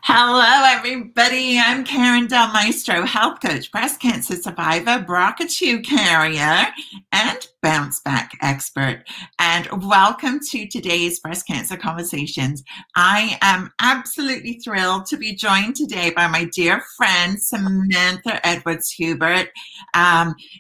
Hello, everybody. I'm Karin Del Maestro, health coach, breast cancer survivor, BRCA2 carrier, and bounce back expert. And welcome to today's breast cancer conversations. I am absolutely thrilled to be joined today by my dear friend, Samantha Edwards-Hubert.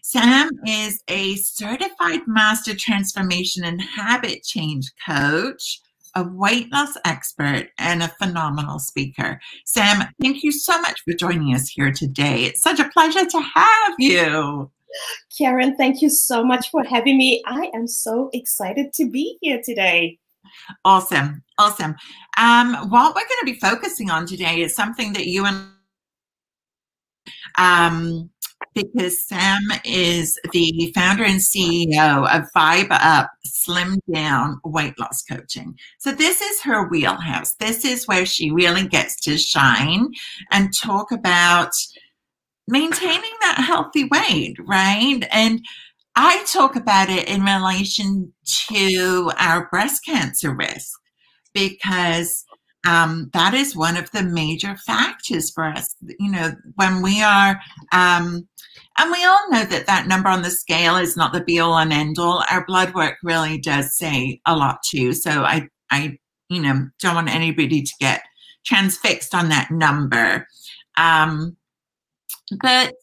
Sam is a certified master transformation and habit change coach, a weight loss expert, and a phenomenal speaker. Sam, thank you so much for joining us here today. It's such a pleasure to have you. Karin, thank you so much for having me. I am so excited to be here today. Awesome. Awesome. What we're going to be focusing on today is something that you and because Sam is the founder and CEO of Vibe Up Slim Down Weight Loss Coaching. So this is her wheelhouse. This is where she really gets to shine and talk about maintaining that healthy weight, right? And I talk about it in relation to our breast cancer risk because that is one of the major factors for us, you know, when we are, and we all know that that number on the scale is not the be all and end all. Our blood work really does say a lot too. So I you know, don't want anybody to get transfixed on that number. But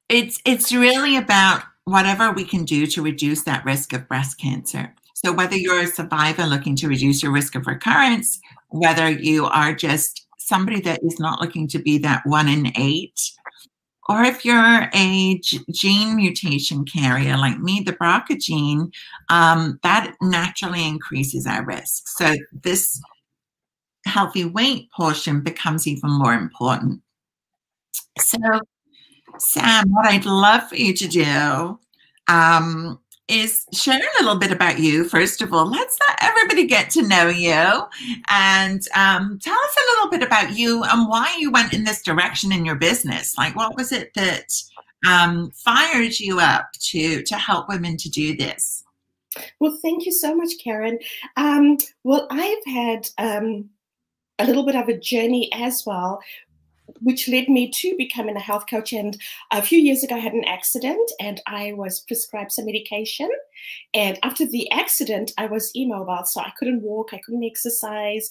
it's really about whatever we can do to reduce that risk of breast cancer. So whether you're a survivor looking to reduce your risk of recurrence, whether you are just somebody that is not looking to be that 1 in 8, or if you're a gene mutation carrier like me, the BRCA gene, that naturally increases our risk. So this healthy weight portion becomes even more important. So Sam, what I'd love for you to do is share a little bit about you. First of all, let's let everybody get to know you and tell us a little bit about you and why you went in this direction in your business. Like, what was it that fired you up to help women to do this? Well, thank you so much, Karin. Well, I've had a little bit of a journey as well, which led me to becoming a health coach. And a few years ago, I had an accident and I was prescribed some medication. And after the accident, I was immobile, so I couldn't walk, I couldn't exercise.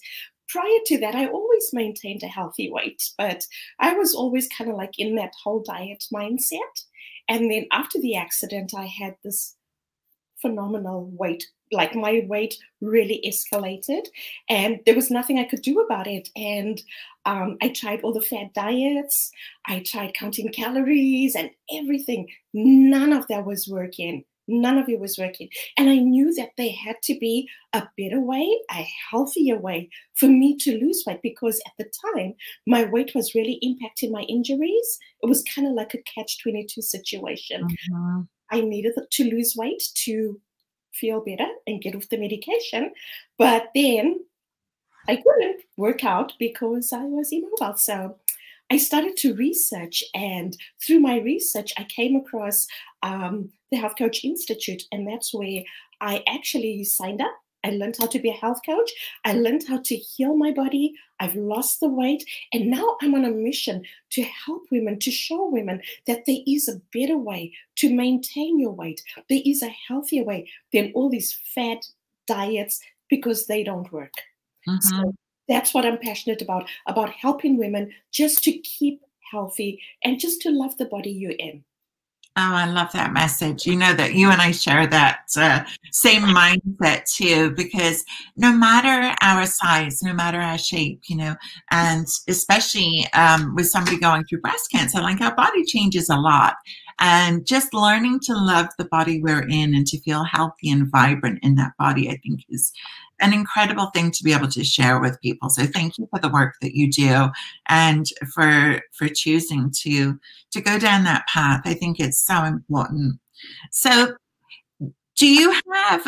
Prior to that, I always maintained a healthy weight, but I was always kind of like in that whole diet mindset. And then after the accident, I had this phenomenal weight, like my weight really escalated and there was nothing I could do about it. And I tried all the fad diets, I tried counting calories and everything. None of that was working. None of it was working. And I knew that there had to be a better way, a healthier way for me to lose weight, because at the time, my weight was really impacting my injuries. It was kind of like a catch-22 situation. Mm-hmm. I needed to lose weight to feel better and get off the medication. But then I couldn't work out because I was immobile. So I started to research, and through my research, I came across the Health Coach Institute, and that's where I actually signed up. I learned how to be a health coach. I learned how to heal my body. I've lost the weight. And now I'm on a mission to help women, to show women that there is a better way to maintain your weight. There is a healthier way than all these fad diets, because they don't work. Mm-hmm. So that's what I'm passionate about helping women just to keep healthy and just to love the body you're in. Oh, I love that message. You know that you and I share that same mindset too, because no matter our size, no matter our shape, you know, and especially with somebody going through breast cancer, like our body changes a lot. And just learning to love the body we're in and to feel healthy and vibrant in that body, I think is an incredible thing to be able to share with people. So thank you for the work that you do and for choosing to go down that path. I think it's so important. So do you have,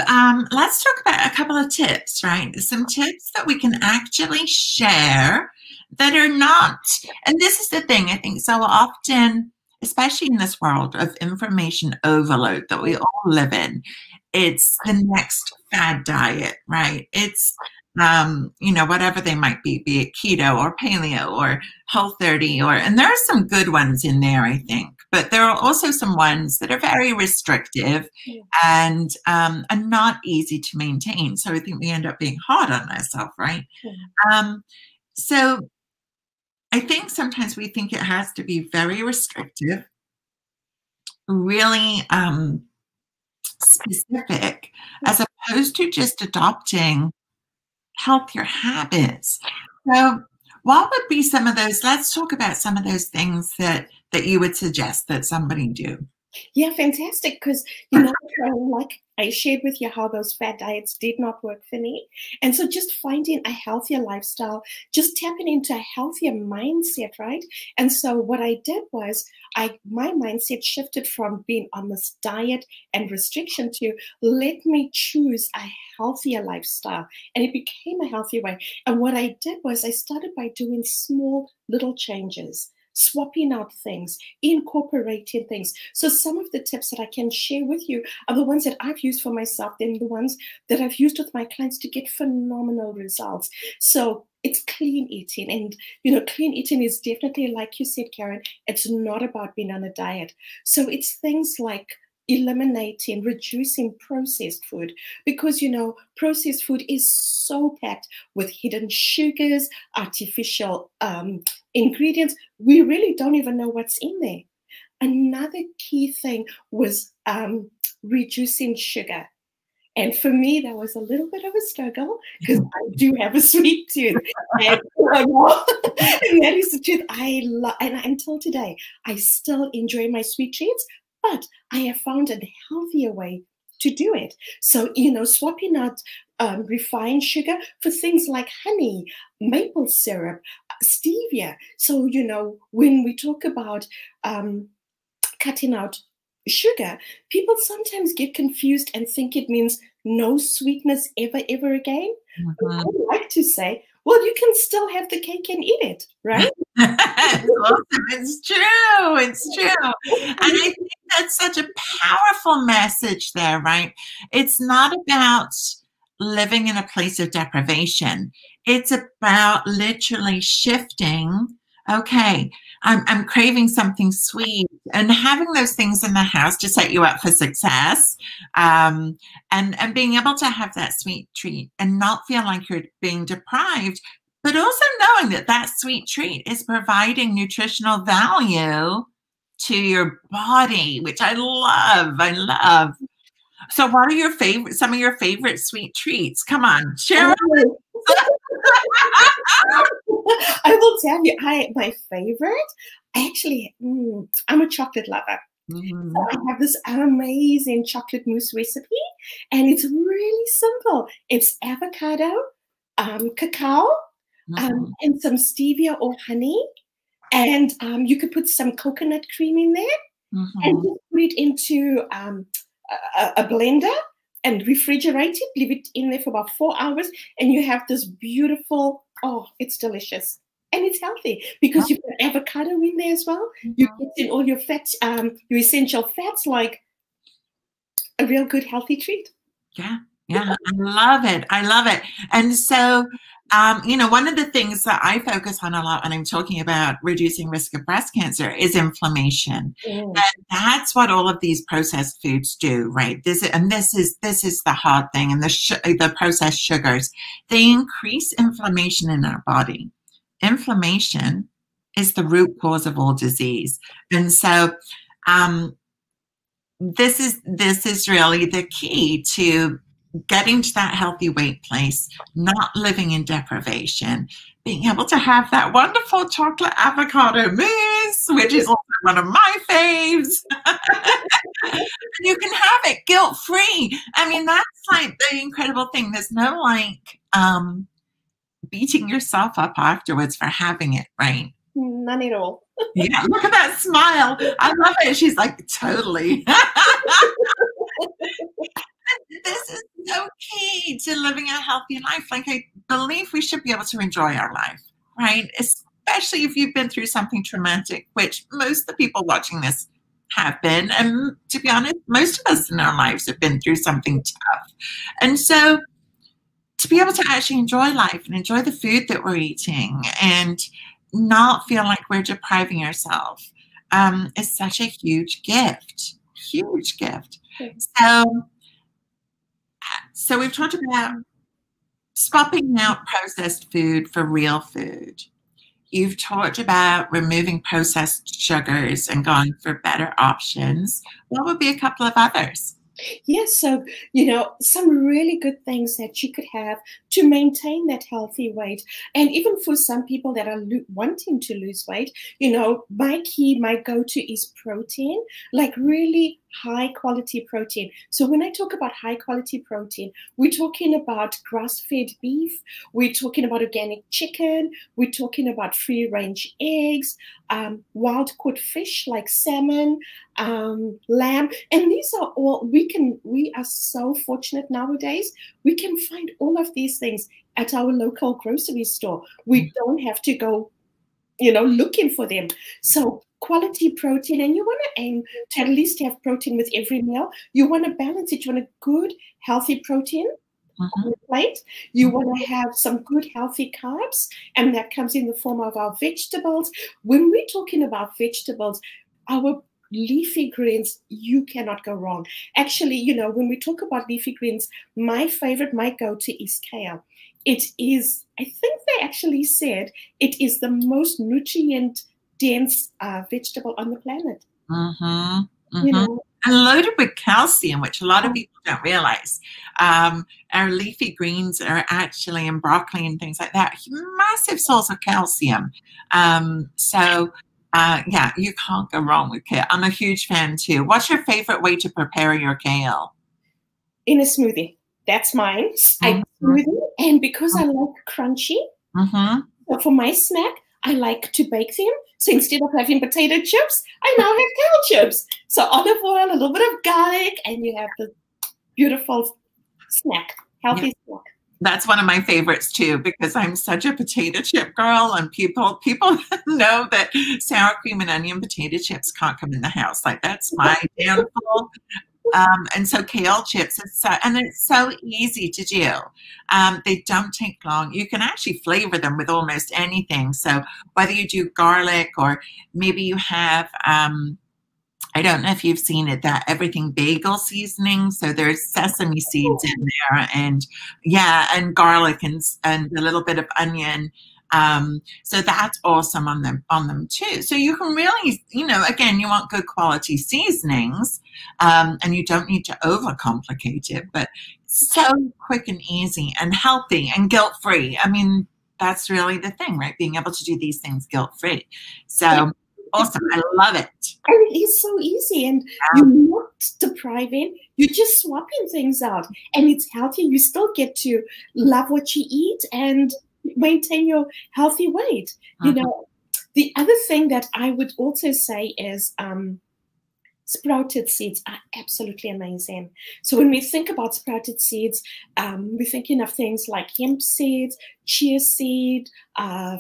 let's talk about a couple of tips, right? Some tips that we can actually share that are not, and this is the thing, I think so often, especially in this world of information overload that we all live in, it's the next fad diet, right? It's whatever they might be it keto or paleo or Whole30, and there are some good ones in there, I think, but there are also some ones that are very restrictive and not easy to maintain. So I think we end up being hard on ourselves, right? So I think sometimes we think it has to be very restrictive, really specific, as opposed to just adopting healthier habits. So what would be some of those? Let's talk about some of those things that you would suggest that somebody do. Yeah, fantastic. Because, like I shared with you how those fad diets did not work for me. And so just finding a healthier lifestyle, just tapping into a healthier mindset, right? And so what I did was my mindset shifted from being on this diet and restriction to let me choose a healthier lifestyle. And it became a healthier way. And what I did was I started by doing small little changes, swapping out things, incorporating things. So some of the tips that I can share with you are the ones that I've used for myself and the ones that I've used with my clients to get phenomenal results. So it's clean eating. And, clean eating is definitely, like you said, Karin, it's not about being on a diet. So it's things like eliminating, reducing processed food, because, processed food is so packed with hidden sugars, artificial ingredients. We really don't even know what's in there. Another key thing was reducing sugar. And for me, that was a little bit of a struggle because I do have a sweet tooth. And, and that is the truth. And until today, I still enjoy my sweet treats, but I have found a healthier way to do it. So, swapping out refined sugar for things like honey, maple syrup, stevia. So, when we talk about cutting out sugar, people sometimes get confused and think it means no sweetness ever again. I would like to say, well, you can still have the cake and eat it, right? It's true. It's true. And I think that's such a powerful message there, right? It's not about living in a place of deprivation. It's about literally shifting. Okay, I'm craving something sweet, and having those things in the house to set you up for success, and being able to have that sweet treat and not feel like you're being deprived, but also knowing that that sweet treat is providing nutritional value to your body, which I love. I love. So what are some of your favorite sweet treats? Come on, share. I will tell you, my favorite, actually, I'm a chocolate lover. So I have this amazing chocolate mousse recipe, and it's really simple. It's avocado, cacao, and some stevia or honey, and you could put some coconut cream in there, and just put it into a blender and refrigerate it, leave it in there for about 4 hours, and you have this beautiful, it's delicious. And it's healthy because you've got avocado in there as well. You get in all your fats, your essential fats, like a real good healthy treat. Yeah. I love it. I love it. And so, one of the things that I focus on a lot when I'm talking about reducing risk of breast cancer is inflammation. And that's what all of these processed foods do, right? This is the hard thing. And the processed sugars, they increase inflammation in our body. Inflammation is the root cause of all disease. And so, this is really the key to getting to that healthy weight place, not living in deprivation, being able to have that wonderful chocolate avocado mousse, which is also one of my faves. You can have it guilt-free. I mean, that's like the incredible thing. There's no beating yourself up afterwards for having it, right? None at all. Yeah, look at that smile. I love it. She's like, totally. This is so key to living a healthy life. Like, I believe we should be able to enjoy our life, right? Especially if you've been through something traumatic, which most of the people watching this have been. And to be honest, most of us in our lives have been through something tough. And so to be able to actually enjoy life and enjoy the food that we're eating and not feel like we're depriving ourselves is such a huge gift. Huge gift. So we've talked about swapping out processed food for real food. You've talked about removing processed sugars and going for better options. What would be a couple of others? Yes, so, some really good things that you could have to maintain that healthy weight. And even for some people that are wanting to lose weight, my go-to is protein, like really high quality protein. So when I talk about high quality protein, we're talking about grass-fed beef, we're talking about organic chicken, we're talking about free-range eggs, wild-caught fish like salmon, lamb. And these are all, we are so fortunate nowadays. We can find all of these things at our local grocery store. We don't have to go, looking for them. So quality protein, and you want to aim to at least have protein with every meal. You want to balance it. You want a good, healthy protein on the plate. You want to have some good, healthy carbs, and that comes in the form of our vegetables. When we're talking about vegetables, our leafy greens, you cannot go wrong. Actually, when we talk about leafy greens, my go-to is kale. It is, I think they actually said, it is the most nutrient-dense vegetable on the planet. And loaded with calcium, which a lot of people don't realize. Our leafy greens are actually, in broccoli and things like that, massive source of calcium. Yeah, you can't go wrong with kale. I'm a huge fan too. What's your favorite way to prepare your kale? In a smoothie. That's mine. I smoothie, and because I like crunchy, so for my snack, I like to bake them. So instead of having potato chips, I now have kale chips. So olive oil, a little bit of garlic, and you have the beautiful snack, healthy snack. That's one of my favorites too, because I'm such a potato chip girl, and people know that sour cream and onion potato chips can't come in the house. Like, that's my downfall. And so kale chips, and it's so easy to do. They don't take long. You can actually flavor them with almost anything. So whether you do garlic, or maybe you have, I don't know if you've seen it, that everything bagel seasoning. So there's sesame seeds in there, and garlic and a little bit of onion. So that's awesome on them too. So you can really, again, you want good quality seasonings, and you don't need to overcomplicate it, but so quick and easy and healthy and guilt-free. I mean, that's really the thing, right? Being able to do these things guilt-free. So awesome. I love it. And it is so easy, and you're not depriving, you're just swapping things out, and it's healthy. You still get to love what you eat and maintain your healthy weight. The other thing that I would also say is sprouted seeds are absolutely amazing. So when we think about sprouted seeds, we're thinking of things like hemp seeds, chia seed,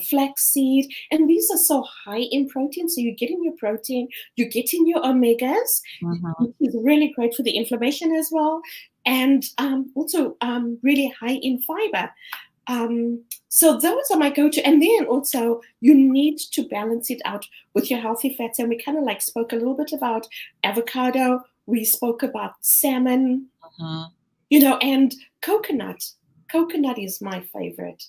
flax seed, and these are so high in protein. So you're getting your protein, you're getting your omegas, which is really great for the inflammation as well, and also really high in fiber. So those are my go-to. And then also you need to balance it out with your healthy fats. And we kind of spoke a little bit about avocado. We spoke about salmon, and coconut. Coconut is my favorite,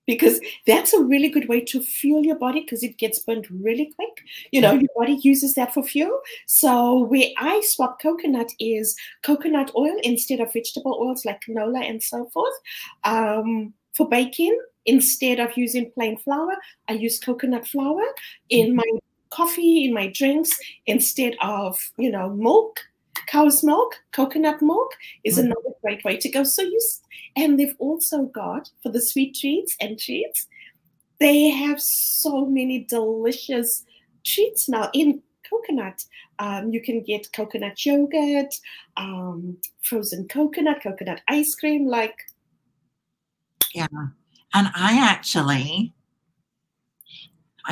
because that's a really good way to fuel your body, because it gets burnt really quick. Your body uses that for fuel. So where I swap coconut is coconut oil instead of vegetable oils like canola and so forth. For baking, instead of using plain flour, I use coconut flour in my coffee, in my drinks, instead of, milk. Cow's milk, coconut milk is another great way to go. So and they've also got, for the sweet treats, they have so many delicious treats now in coconut. You can get coconut yogurt, frozen coconut ice cream, Yeah. And I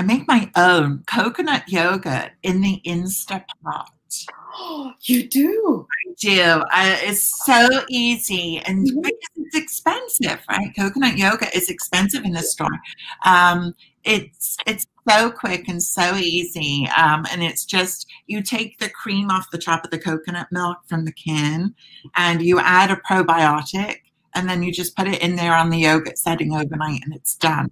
make my own coconut yogurt in the Instapot. Oh, you do? I do. It's so easy, and because it's expensive, right? Coconut yoga is expensive in the store. It's so quick and so easy, and it's just you take the cream off the top of the coconut milk from the can, and you add a probiotic, and then you just put it in there on the yogurt setting overnight, and it's done.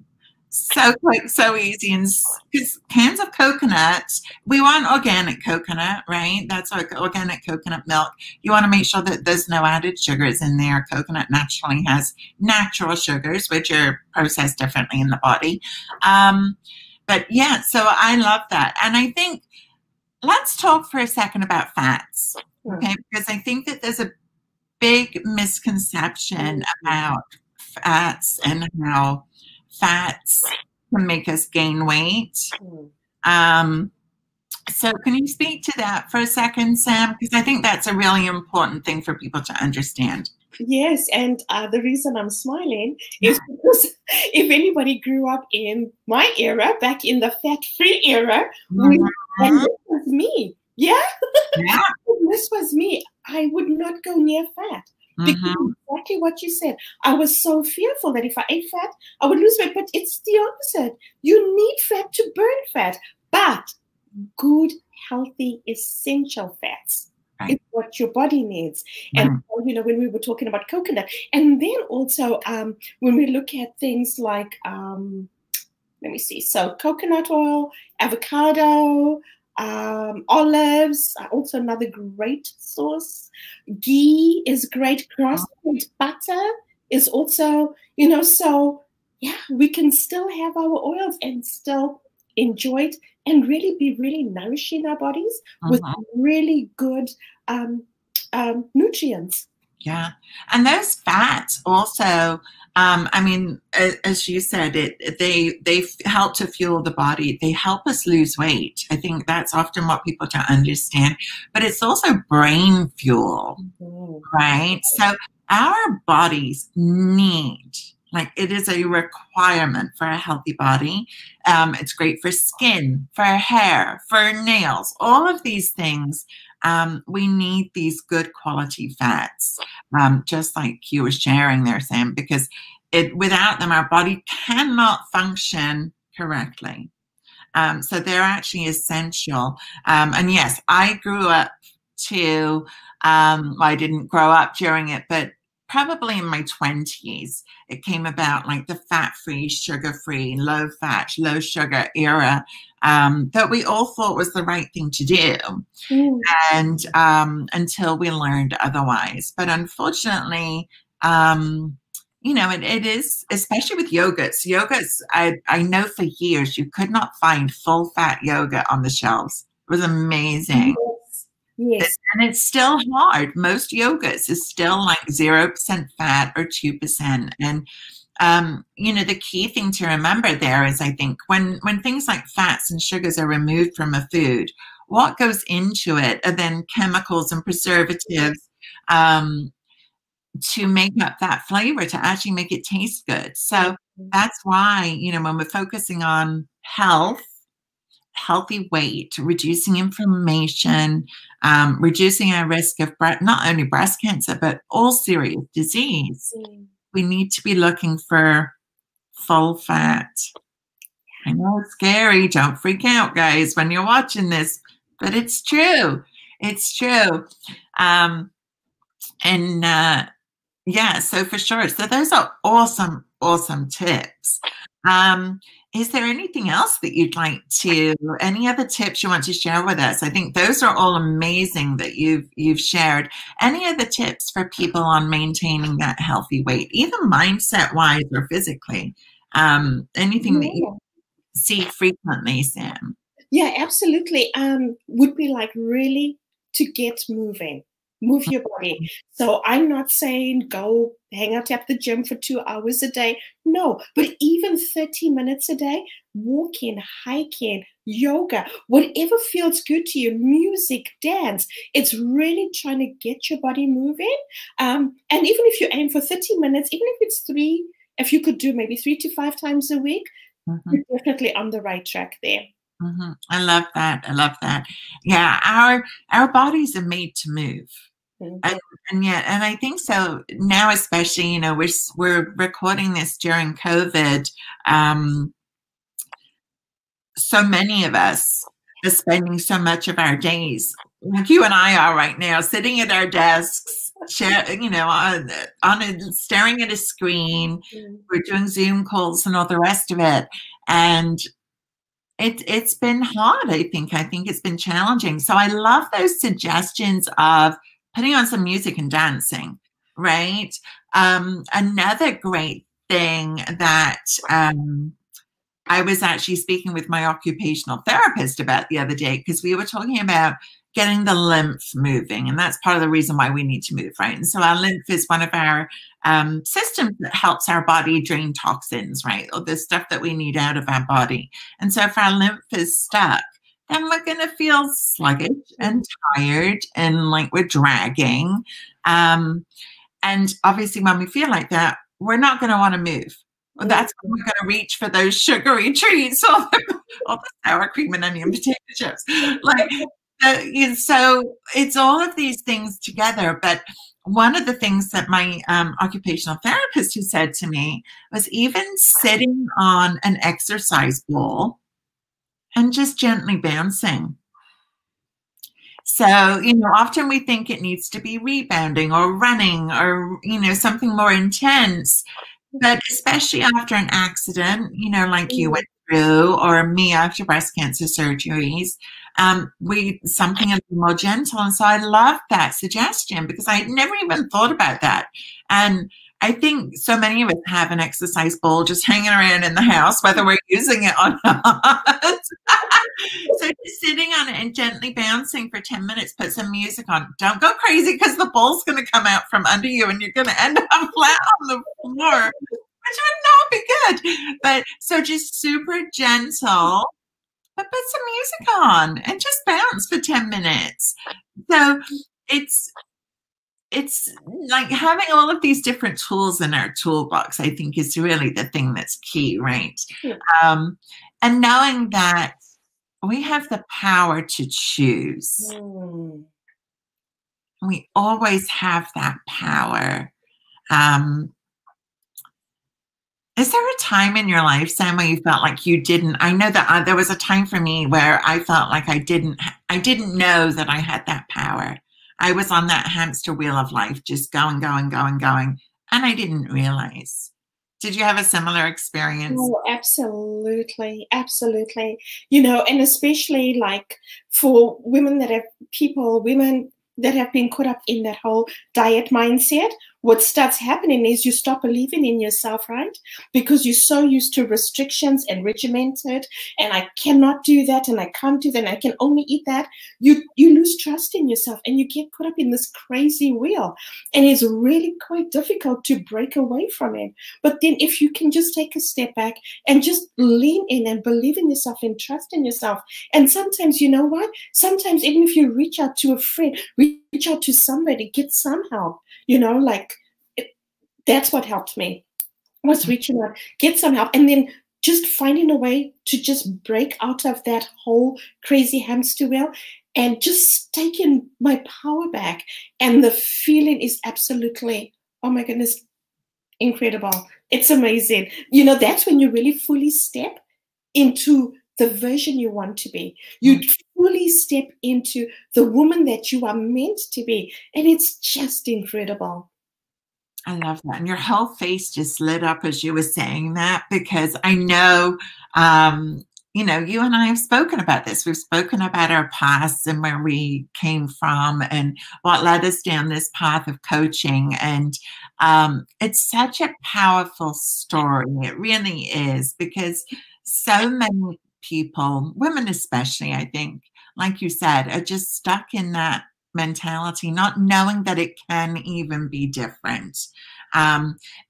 So quick, so easy, and because cans of coconuts, we want organic coconut, right? That's our organic coconut milk. You want to make sure that there's no added sugars in there. Coconut naturally has natural sugars, which are processed differently in the body. But yeah, so I love that. And I think let's talk for a second about fats, okay? Because I think that there's a big misconception about fats and how fats can make us gain weight. So can you speak to that for a second, Sam? Because I think that's a really important thing for people to understand. Yes, and the reason I'm smiling is because if anybody grew up in my era, back in the fat-free era, and this was me. Yeah? Yeah. This was me. I would not go near fat. Because exactly what you said. I was so fearful that if I ate fat, I would lose weight. But it's the opposite. You need fat to burn fat. But good, healthy, essential fats is what your body needs. And, you know, when we were talking about coconut, and then also when we look at things like, let me see, so coconut oil, avocado, olives are also another great source. Ghee is great. Grass-fed butter is also, you know, so yeah, we can still have our oils and still enjoy it and really be really nourishing our bodies with really good nutrients. Yeah. And those fats also, I mean, as you said, they help to fuel the body. They help us lose weight. I think that's often what people don't understand. But it's also brain fuel, right? So our bodies need, like, it is a requirement for a healthy body. It's great for skin, for hair, for nails, all of these things. We need these good quality fats, just like you were sharing there, Sam, because without them, our body cannot function correctly. So they're actually essential. And yes, I grew up too. Well, I didn't grow up during it, but probably in my 20s, it came about, like the fat-free, sugar-free, low-fat, low-sugar era that we all thought was the right thing to do, and until we learned otherwise. But unfortunately, you know, it is, especially with yogurts. Yogurts, I know for years you could not find full-fat yogurt on the shelves. It was amazing. Yes. And it's still hard. Most yogurts is still like 0% fat or 2%. And, you know, the key thing to remember there is, I think, when things like fats and sugars are removed from a food, what goes into it are then chemicals and preservatives to make up that flavor, to actually make it taste good. So that's why, you know, when we're focusing on health, healthy weight, reducing inflammation, reducing our risk of not only breast cancer, but all serious disease, we need to be looking for full fat. I know it's scary. Don't freak out, guys, when you're watching this, but it's true. It's true. Yeah, so for sure. So those are awesome, awesome tips. Is there anything else that you'd like to, any other tips you want to share with us? I think those are all amazing that you've shared. Any other tips for people on maintaining that healthy weight, either mindset-wise or physically? Anything that you see frequently, Sam? Yeah, absolutely. Would be like really to get moving. Move your body. So I'm not saying go hang out at the gym for 2 hours a day. No, but even 30 minutes a day, walking, hiking, yoga, whatever feels good to you, music, dance. It's really trying to get your body moving. And even if you aim for 30 minutes, even if it's if you could do maybe 3 to 5 times a week, you're definitely on the right track there. I love that. I love that. Yeah, our bodies are made to move. And, and yet, and I think so now, especially, you know, we're recording this during COVID. So many of us are spending so much of our days, like you and I are right now, sitting at our desks, you know, staring at a screen. We're doing Zoom calls and all the rest of it, and it's been hard. I think it's been challenging. So I love those suggestions of putting on some music and dancing. Right. Another great thing that I was actually speaking with my occupational therapist about the other day, because we were talking about getting the lymph moving. And that's part of the reason why we need to move, right? And so our lymph is one of our systems that helps our body drain toxins, right? Or the stuff that we need out of our body. And so if our lymph is stuck, then we're going to feel sluggish and tired and like we're dragging. And obviously when we feel like that, we're not going to want to move. Well, that's when we're going to reach for those sugary treats, all the sour cream and onion potato chips. Like, so it's all of these things together. But one of the things that my occupational therapist who said to me was even sitting on an exercise ball and just gently bouncing. So, you know, often we think it needs to be rebounding or running or, you know, something more intense. But especially after an accident, you know, like you went through, or me after breast cancer surgeries, something a little more gentle. And so I love that suggestion because I had never even thought about that. And I think so many of us have an exercise ball just hanging around in the house, whether we're using it or not. So just sitting on it and gently bouncing for 10 minutes, put some music on. Don't go crazy because the ball's going to come out from under you and you're going to end up flat on the floor, which would not be good. But so just super gentle, but put some music on and just bounce for 10 minutes. So it's like having all of these different tools in our toolbox, I think, is really the thing that's key, right? And knowing that we have the power to choose. We always have that power. Is there a time in your life, Sam, where you felt like you didn't? I know that there was a time for me where I felt like I didn't know that I had that power. I was on that hamster wheel of life, just going, and I didn't realize. Did you have a similar experience? Oh, absolutely. Absolutely. You know, and especially like for women that have been caught up in that whole diet mindset, what starts happening is you stop believing in yourself, right? Because you're so used to restrictions and regimented, and I cannot do that, and I can't do that, and I can only eat that. You lose trust in yourself, and you get caught up in this crazy wheel. And it's really quite difficult to break away from it. But then if you can just take a step back and just lean in and believe in yourself and trust in yourself. And sometimes, you know what? Sometimes even if you reach out to a friend, reach out to somebody, get some help, you know, like that's what helped me, was reaching out, get some help, and then just finding a way to just break out of that whole crazy hamster wheel and just taking my power back. And the feeling is absolutely, oh my goodness, incredible. It's amazing. You know, that's when you really fully step into the version you want to be. You fully step into the woman that you are meant to be. And it's just incredible. I love that. And your whole face just lit up as you were saying that, because I know, you know, you and I have spoken about this. We've spoken about our past and where we came from and what led us down this path of coaching. And it's such a powerful story. It really is, because so many people, women especially, I think, like you said, are just stuck in that mentality, not knowing that it can even be different.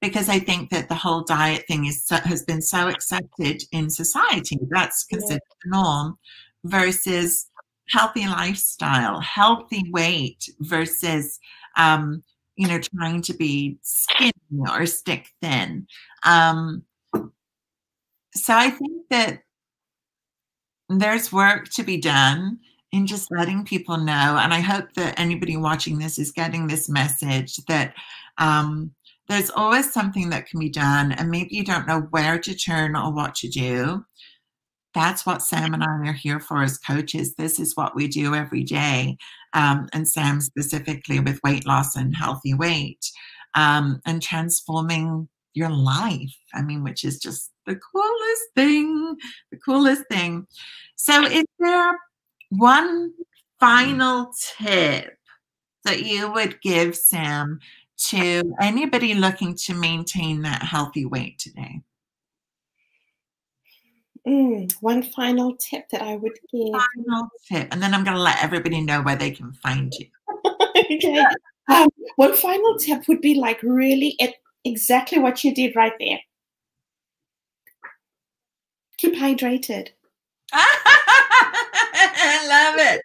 Because I think that the whole diet thing has been so accepted in society. That's considered the norm, versus healthy lifestyle, healthy weight versus, you know, trying to be skinny or stick thin. So I think that there's work to be done. in just letting people know. And I hope that anybody watching this is getting this message that there's always something that can be done, and maybe you don't know where to turn or what to do. That's what Sam and I are here for as coaches. This is what we do every day. And Sam specifically with weight loss and healthy weight, and transforming your life. I mean, which is just the coolest thing, the coolest thing. So is there one final tip that you would give, Sam, to anybody looking to maintain that healthy weight today? One final tip that I would give. Final tip, and then I'm going to let everybody know where they can find you. Okay. One final tip would be like really exactly what you did right there. Keep hydrated. I love it.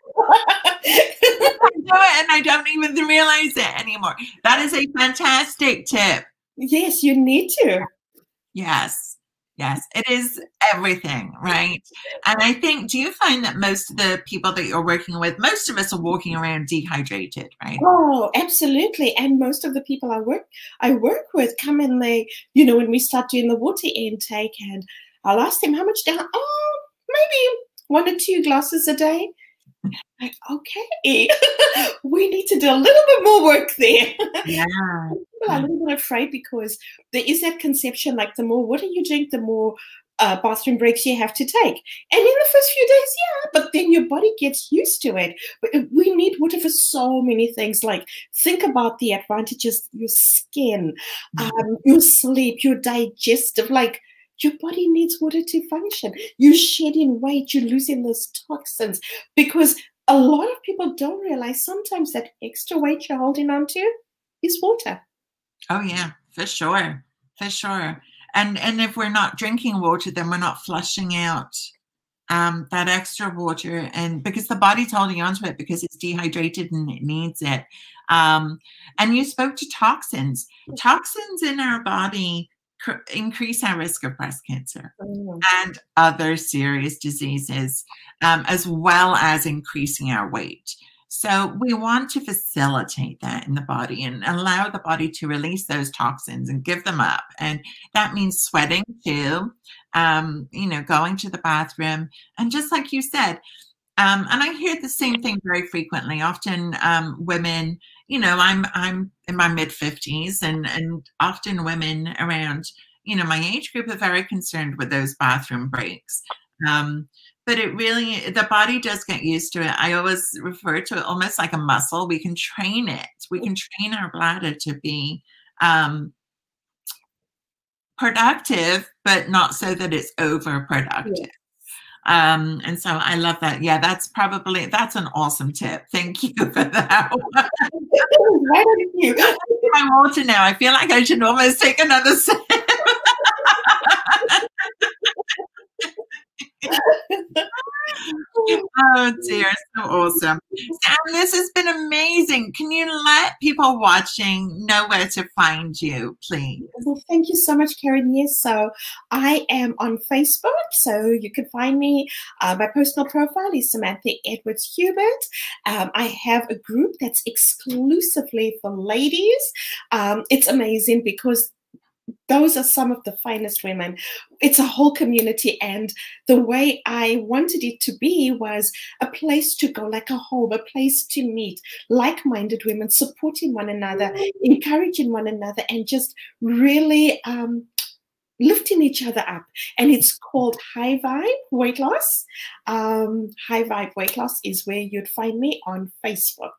I know it, and I don't even realize it anymore. That is a fantastic tip. Yes, you need to. Yes. Yes, it is everything, right? And I think, do you find that most of the people that you're working with, most of us are walking around dehydrated, right? Oh, absolutely. And most of the people I work with come in, they, you know, when we start doing the water intake, and I'll ask them how much down. Oh, maybe 1 or 2 glasses a day. Like, okay, we need to do a little bit more work there. Yeah. People are a little bit afraid because there is that conception, like the more water you drink, the more bathroom breaks you have to take. And in the first few days, yeah, but then your body gets used to it. But we need water for so many things. Like, think about the advantages: your skin, your sleep, your digestive, like, your body needs water to function. You're shedding weight, you're losing those toxins, because a lot of people don't realize sometimes that extra weight you're holding on to is water. Oh yeah, for sure. For sure. And if we're not drinking water, then we're not flushing out that extra water, and because the body's holding onto it because it's dehydrated and it needs it. And you spoke to toxins. Toxins in our body increase our risk of breast cancer and other serious diseases, as well as increasing our weight. So we want to facilitate that in the body and allow the body to release those toxins and give them up. And that means sweating too, you know, going to the bathroom. And just like you said, and I hear the same thing very frequently. Often women, you know, I'm in my mid-50s, and often women around, you know, my age group are very concerned with those bathroom breaks. But it really, the body does get used to it. I always refer to it almost like a muscle. We can train it. We can train our bladder to be productive, but not so that it's overproductive. Yeah. And so I love that. Yeah, that's an awesome tip. Thank you for that. Thank you. My water now. I feel like I should almost take another sip. Oh dear, so awesome. Sam, this has been amazing. Can you let people watching know where to find you, please? Well, thank you so much, Karin. Yes, so I am on Facebook, so you can find me. My personal profile is Samantha Edwards Hubert. I have a group that's exclusively for ladies. It's amazing because those are some of the finest women. It's a whole community, and the way I wanted it to be was a place to go, like a home, a place to meet like-minded women, supporting one another, encouraging one another, and just really lifting each other up. And it's called High Vibe Weight Loss. High Vibe Weight Loss is where you'd find me on Facebook.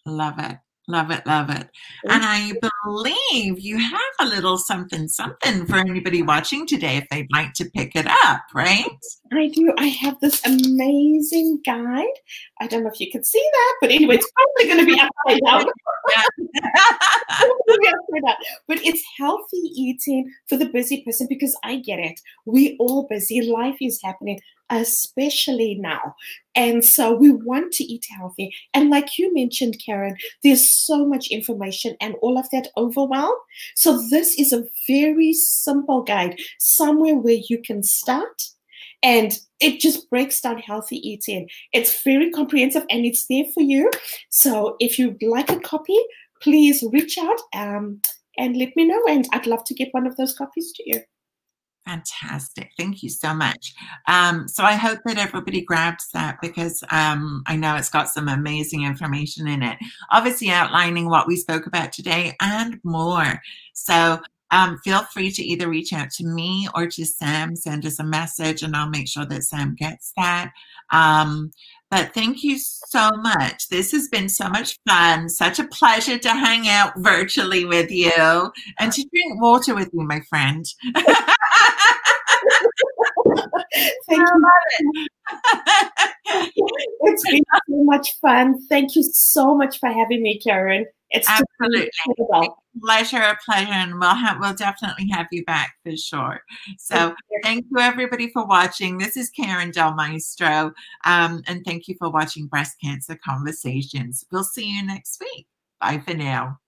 Love it. Love it, love it. And I believe you have a little something for anybody watching today if they'd like to pick it up, right? I do. I have this amazing guide. I don't know if you can see that, but anyway, it's probably going to be upside down. But it's healthy eating for the busy person, because I get it. We're all busy. Life is happening, especially now. And so we want to eat healthy. And like you mentioned, Karin, there's so much information and all of that overwhelm. So this is a very simple guide, somewhere where you can start And it just breaks down healthy eating. It's very comprehensive and it's there for you. So if you'd like a copy, please reach out and let me know. And I'd love to get one of those copies to you. Fantastic. Thank you so much. So I hope that everybody grabs that, because I know it's got some amazing information in it, obviously outlining what we spoke about today and more. So feel free to either reach out to me or to Sam, send us a message, and I'll make sure that Sam gets that. But thank you so much. This has been so much fun. Such a pleasure to hang out virtually with you and to drink water with you, my friend. Thank you. It's been so much fun. Thank you so much for having me, Karin. It's absolutely pleasure, and we'll definitely have you back for sure. So thank you everybody for watching. This is Karin Del Maestro, and thank you for watching Breast Cancer Conversations. We'll see you next week. Bye for now.